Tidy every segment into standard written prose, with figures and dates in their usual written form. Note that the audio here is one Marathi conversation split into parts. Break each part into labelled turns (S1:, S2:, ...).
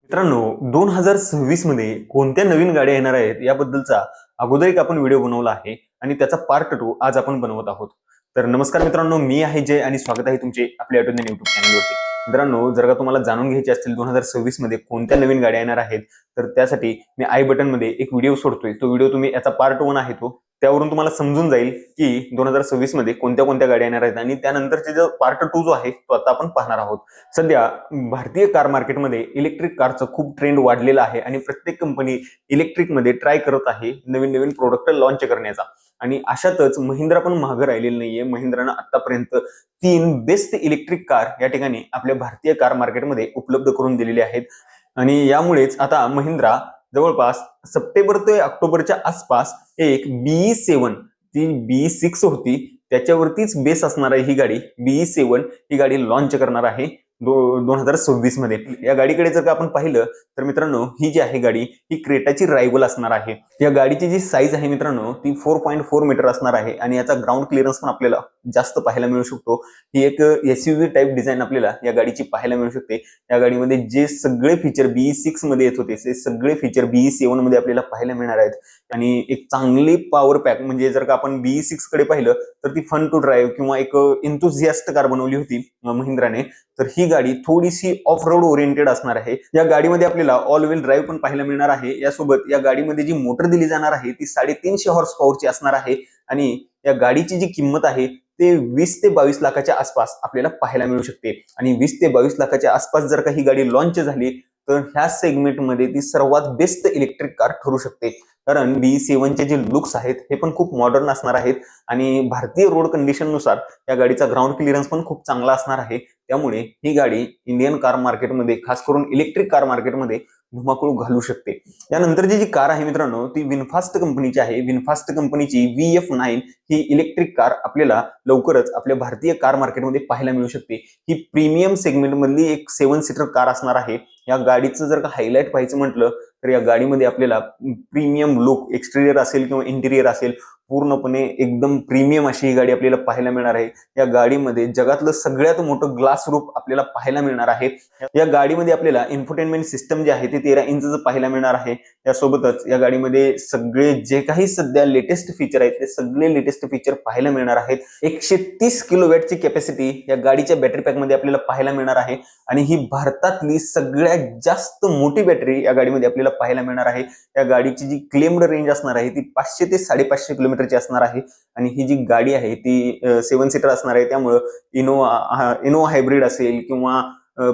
S1: मित्रांनो, 2026 मध्ये कोणत्या नवीन गाड्या येणार आहेत याबद्दलचा अगोदर एक आपण व्हिडिओ बनवला आहे आणि त्याचा पार्ट 2 आज आपण बनवत आहोत. तर नमस्कार मित्रांनो, मी आहे जय आणि स्वागत आहे तुमचे आपल्या ऑटोनेन युट्यूब चॅनलवरती. मित्रांनो, जर का तुम्हाला जाणून घ्यायचे असतील 2026 मध्ये कोणत्या नवीन गाड्या येणार आहेत, तर त्यासाठी मी आय बटन मध्ये एक व्हिडिओ सोडतोय. तो व्हिडिओ तुम्ही याचा पार्ट 1 आहे तो. त्यावरून तुम्हाला समजून जाईल की 2026 मध्ये कोणत्या कोणत्या गाड्या येणार आहेत आणि त्यानंतरचे जो पार्ट 2 जो आहे तो आता आपण पाहणार आहोत. सध्या भारतीय कार मार्केटमध्ये इलेक्ट्रिक कारचं खूप ट्रेंड वाढलेला आहे आणि प्रत्येक कंपनी इलेक्ट्रिकमध्ये ट्राय करत आहे नवीन नवीन प्रोडक्ट लॉन्च करण्याचा. आणि अशातच महिंद्रा पण मागे राहिलेली नाहीये. महिंद्रानं आतापर्यंत 3 बेस्ट इलेक्ट्रिक कार या ठिकाणी आपल्या भारतीय कार मार्केटमध्ये उपलब्ध करून दिलेले आहेत. आणि यामुळेच आता महिंद्रा जवळपास सप्टेंबर ते ऑक्टोबरच्या आसपास एक BE7, ती BE6 होती त्याच्यावरतीच बेस असणार आहे ही गाडी, BE7 ही गाडी लॉन्च करणार आहे 2026 मध्ये. या गाडीकडे जर का आपण पाहिलं तर मित्रांनो, ही जी आहे गाडी ही क्रेटाची रायव्हल असणार आहे. या गाडीची जी साईज आहे मित्रांनो ती 4.4 मीटर असणार आहे आणि याचा ग्राउंड क्लिअरन्स पण आपल्याला जास्त पाहायला मिळू शकतो. ही एक SUV टाइप डिझाईन आपल्याला या गाडीची पाहायला मिळू शकते. या गाडीमध्ये जे सगळे फीचर BE6 मध्ये येत होते ते सगळे फीचर BE7 मध्ये आपल्याला पाहायला मिळणार आहेत. आणि एक चांगली पॉवर पॅक, म्हणजे जर का आपण BE6 कडे पाहिलं तर ती फन टू ड्राईव्ह किंवा एक एन्थुझियास्ट कार बनवली होती महिंद्राने, तर ही गाडी थोडीशी ऑफ रोड ओरिएंटेड असणार आहे. या गाडीमध्ये आपल्याला ऑल व्हील ड्राईव्ह पण पाहायला मिळणार आहे. यासोबत या गाडीमध्ये जी मोटर दिली जाणार आहे ती 350 हॉर्स पॉवरची असणार आहे आणि या गाडीची जी किंमत आहे ते 20 ते 22 लाखाच्या आसपास आपल्याला पाहायला मिळू शकते. आणि 20 ते 22 लाखाच्या आसपास जर का ही गाडी लॉन्च झाली तर ह्या सेगमेंटमध्ये ती सर्वात बेस्ट इलेक्ट्रिक कार ठरू शकते. कारण BE7 चे जे लुक्स आहेत हे पण खूप मॉडर्न असणार आहेत आणि भारतीय रोड कंडिशन नुसार या गाडीचा ग्राउंड क्लिअरन्स पण खूप चांगला असणार आहे. त्यामुळे ही गाडी इंडियन कार मार्केटमध्ये, खास करून इलेक्ट्रिक कार मार्केटमध्ये धुमाकूळ घालू शकते. यानंतरची जी कार आहे मित्रांनो ती विनफास्ट कंपनीची आहे. विनफास्ट कंपनीची VF9 ही इलेक्ट्रिक कार आपल्याला लवकरच आपल्या भारतीय कार मार्केटमध्ये पाहायला मिळू शकते. ही प्रीमियम सेगमेंट मधली एक 7 सीटर कार असणार आहे. या गाडीचं जर का हायलाइट पाहायचं म्हटलं तर या गाडीमध्ये आपल्याला प्रीमियम लुक, एक्सटेरियर असेल किंवा इंटिरियर असेल, पूर्णपणे एकदम प्रीमियम अशी ही गाडी आपल्याला पाहायला मिळणार आहे. या गाडीमध्ये जगातलं सगळ्यात मोठं ग्लास रूफ आपल्याला पाहायला मिळणार आहे. या गाडीमध्ये आपल्याला इन्फोटेनमेंट सिस्टम जे आहे ते 13 इंचचं पाहायला मिळणार आहे. यासोबतच या गाडीमध्ये सगळे जे काही सध्या लेटेस्ट फीचर आहेत ते सगळे लेटेस्ट फीचर पाहायला मिळणार आहेत. 130 किलोवॅटची कॅपॅसिटी या गाडीच्या बॅटरी पॅकमध्ये आपल्याला पाहायला मिळणार आहे आणि ही भारतातली सगळ्यात जास्त मोठी बॅटरी या गाडीमध्ये आपल्याला पाहायला मिळणार आहे. या गाडीची जी क्लेम्ड रेंज असणार आहे ती 500 ते 550 किलोमीटरची असणार आहे आणि ही जी गाडी आहे ती 7 सीटर असणार आहे. त्यामुळे इनोवा हायब्रिड असेल किंवा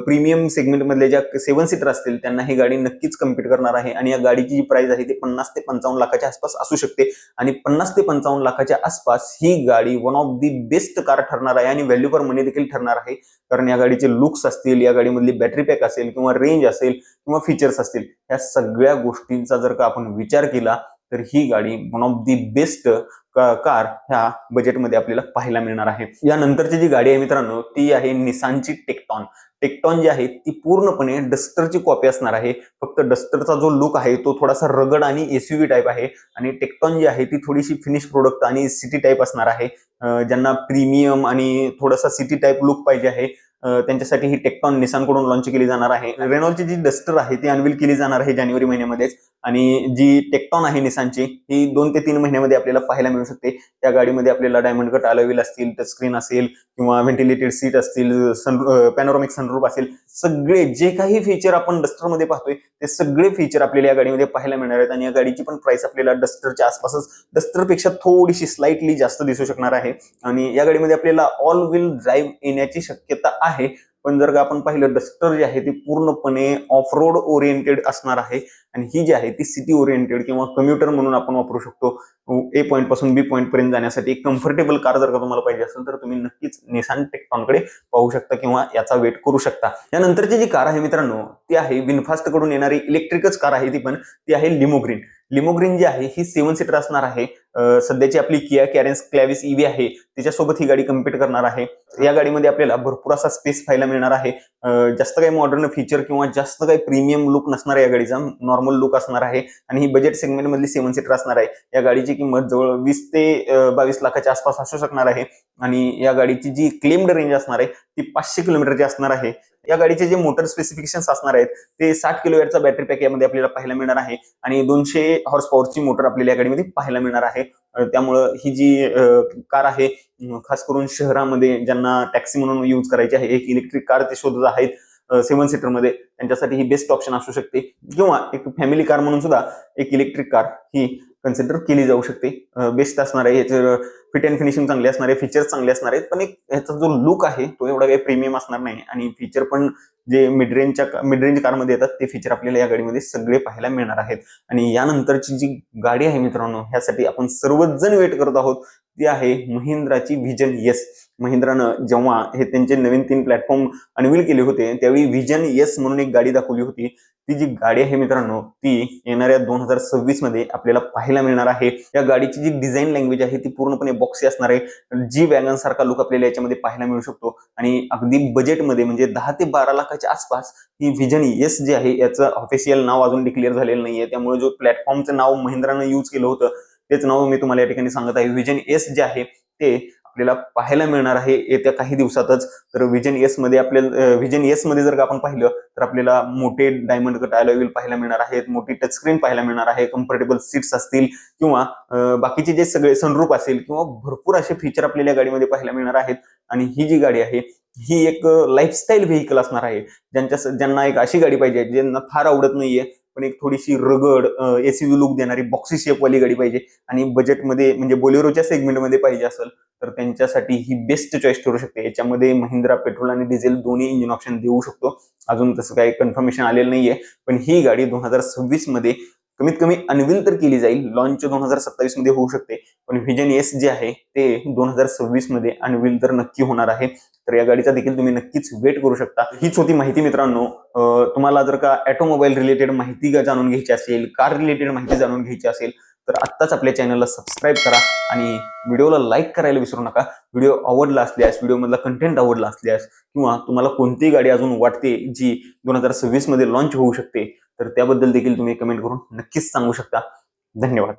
S1: प्रीमियम सेगमेंट मधले ज्या 7 सीटर असतील त्यांना ही गाडी नक्कीच कम्पीट करणार आहे. आणि या गाडीची जी प्राइस आहे ती 50 ते 55 लाखाच्या आसपास असू शकते आणि 50 ते 55 लाखाच्या आसपास ही गाडी one of the best car ठरणार आहे आणि व्हॅल्यू फॉर मनी देखील ठरणार आहे. कारण या गाडीचे लुक्स असतील, या गाडीमधली बॅटरी पॅक असेल किंवा रेंज असेल किंवा फीचर्स असतील, या सगळ्या गोष्टींचा जर का आपण विचार केला तर ही गाडी one of the best car ह्या बजेटमध्ये आपल्याला पाहायला मिळणार आहे. यानंतरची जी गाडी आहे मित्रांनो ती आहे निसानची टेक्टॉन. टेक्टॉन जी आहे ती पूर्णपणे डस्टरची कॉपी असणार आहे. फक्त डस्टरचा जो लुक आहे तो थोडासा रगड आणि SUV टाइप आहे आणि टेक्टॉन जी आहे ती थोडीशी फिनिश प्रोडक्ट आणि सिटी टाइप असणार आहे. ज्यांना प्रीमियम आणि थोडासा सिटी टाइप लुक पाहिजे आहे त्यांच्यासाठी ही टेक्टॉन निसानकडून लॉन्च केली जाणार आहे. रेनॉल्टची जी डस्टर आहे ती अनवील केली जाणार आहे जानेवारी महिन्यामध्येच आणि जी टेक्टॉन आहे निसानची ही 2 ते 3 महिन्यामध्ये आपल्याला पाहायला मिळू शकते. या गाडीमध्ये आपल्याला डायमंड कट अलॉय व्हील असतील, टच स्क्रीन असेल किंवा व्हेंटिलेटेड सीट असतील, पॅनोरामिक सनरूफ असेल, सगळे जे काही फीचर आपण डस्टरमध्ये पाहतोय ते सगळे फीचर आपल्याला या गाडीमध्ये पाहायला मिळणार आहेत. आणि या गाडीची पण प्राइस आपल्याला डस्टरच्या आसपासच, डस्टरपेक्षा थोडीशी स्लाइटली जास्त दिसू शकणार आहे. आणि या गाडीमध्ये आपल्याला ऑल व्हील ड्राईव्ह येण्याची शक्यता आहे. पण जर का आपण पाहिलं डस्टर जी आहे ती पूर्णपणे ऑफ रोड ओरिएंटेड असणार आहे आणि ही जी आहे ती सिटी ओरिएंटेड किंवा कम्युटर म्हणून आपण वापरू शकतो. A पॉइंट पासून B पॉइंट पर्यंत जाण्यासाठी एक कम्फर्टेबल कार जर का तुम्हाला पाहिजे असेल तर तुम्ही नक्कीच निसान टेक्टॉनकडे पाहू शकता किंवा याचा वेट करू शकता. यानंतरची जी कार आहे मित्रांनो ती आहे विनफास्ट कडून येणारी इलेक्ट्रिकच कार आहे. ती आहे लिमोग्रीन. लिमोग्रीन जी आहे ही 7 सीटर असणार आहे. सध्याची आपली किया कॅरेन्स क्लॅविस EV आहे त्याच्यासोबत ही गाडी कम्पीट करणार आहे. या गाडीमध्ये आपल्याला भरपूर असा स्पेस पाहायला मिळणार आहे. जास्त काही मॉडर्न फीचर किंवा जास्त काही प्रीमियम लुक नसणार आहे या गाडीचा, नॉर्मल लुक असणार आहे आणि ही बजेट सेगमेंट मधली 7 सीटर असणार आहे. या गाडीची किंमत जवळ 20 ते 22 लाखाच्या आसपास असू शकणार आहे आणि या गाडीची जी क्लेम्ड रेंज असणार आहे ती 500 किलोमीटरची असणार आहे. या गाडीचे जे मोटर स्पेसिफिकेशन्स असणार आहेत ते 60 किलोवॅटचा बॅटरी पॅक यामध्ये आपल्याला पाहायला मिळणार आहे आणि 200 हॉर्स पॉवरची मोटर आपल्याला या गाडीमध्ये पाहायला मिळणार आहे. त्यामुळं ही जी कार आहे खास करून शहरामध्ये ज्यांना टॅक्सी म्हणून यूज करायची आहे, एक इलेक्ट्रिक कार ते शोधत आहेत 7 सीटर मध्ये, त्यांच्यासाठी ही बेस्ट ऑप्शन असू शकते. किंवा एक फॅमिली कार म्हणून सुद्धा एक इलेक्ट्रिक कार ही कन्सिडर केली जाऊ शकते. बेस्ट असणार आहे, याचे फिट अँड फिनिशिंग चांगले असणार आहे, फीचर्स चांगले असणार आहेत, पण एक ह्याचा जो लुक आहे तो एवढा काही प्रीमियम असणार नाही आणि फीचर पण जे मिड रेंज कारमध्ये येतात ते फीचर आपल्याला या गाडीमध्ये सगळे पाहायला मिळणार आहेत. आणि यानंतरची जी गाडी आहे मित्रांनो, ह्यासाठी आपण सर्वच जण वेट करत आहोत, ती आहे महिंद्राची व्हिजन एस. महिंद्रानं जेव्हा हे त्यांचे नवीन 3 प्लॅटफॉर्म अनवील केले होते त्यावेळी व्हिजन एस म्हणून एक गाडी दाखवली होती. ती जी गाडी आहे मित्रांनो ती येणाऱ्या 2026 मध्ये आपल्याला पाहायला मिळणार आहे. या गाडीची जी डिझाईन लँग्वेज आहे ती पूर्णपणे बॉक्सी असणार आहे. जी वॅगन सारखा लुक आपल्याला याच्यामध्ये पाहायला मिळू शकतो आणि अगदी बजेटमध्ये म्हणजे 10 ते 12 लाखाच्या आसपास ही व्हिजन एस जे आहे याचं ऑफिशियल नाव अजून डिक्लेअर झालेलं नाहीये. त्यामुळे जो प्लॅटफॉर्मचं नाव महिंद्रानं यूज केलं होतं तेच नाव मी तुम्हाला या ठिकाणी सांगत आहे. व्हिजन एस जे आहे ते आपल्याला पाहायला मिळणार आहे येत्या काही दिवसातच. तर व्हिजन एस मध्ये जर का आपण पाहिलं तर आपल्याला मोठे डायमंड कट अलॉय व्हील पाहायला मिळणार आहेत, मोठी टच स्क्रीन पाहायला मिळणार आहे, कम्फर्टेबल सीट्स असतील किंवा बाकीचे जे सगळे सनरूफ असेल किंवा भरपूर असे फीचर आपल्याला या गाडीमध्ये पाहायला मिळणार आहेत. आणि ही जी गाडी आहे ही एक लाईफस्टाईल व्हेकल असणार आहे. ज्यांना एक अशी गाडी पाहिजे ज्यांना फार आवडत नाहीये पण एक थोडीशी रगड एसयूव्ही लुक देणारी बॉक्सी शेपवाली गाडी पाहिजे आणि बजेटमध्ये म्हणजे बोलेरोच्या सेगमेंटमध्ये पाहिजे असेल तर त्यांच्यासाठी ही बेस्ट चॉईस ठरू शकते. याच्यामध्ये महिंद्रा पेट्रोल आणि डिझेल दोन्ही इंजिन ऑप्शन देऊ शकतो. अजून तसं काही कन्फर्मेशन आलेलं नाहीये, पण ही गाडी 2026 मध्ये कमीत कमी अनवील तर केली जाईल. लॉन्च 2027 मध्ये होऊ शकते, पण व्हिजन एस जे आहे ते 2026 मध्ये अनवील तर नक्की होणार आहे. तर या गाडीचा देखील तुम्ही नक्कीच वेट करू शकता. हीच होती माहिती मित्रांनो. तुम्हाला जर का ऑटोमोबाईल रिलेटेड माहिती जाणून घ्यायची असेल, कार रिलेटेड माहिती जाणून घ्यायची असेल तर आत्ताच आपल्या चॅनलला सबस्क्राईब करा आणि व्हिडिओला लाईक करायला विसरू नका. व्हिडिओ आवडला असल्यास, व्हिडिओमधला कंटेंट आवडला असल्यास किंवा तुम्हाला कोणती गाडी अजून वाटते जी 2026 मध्ये लॉन्च होऊ शकते तर त्याबद्दल देखील तुम्ही कमेंट करून नक्कीच सांगू शकता. धन्यवाद.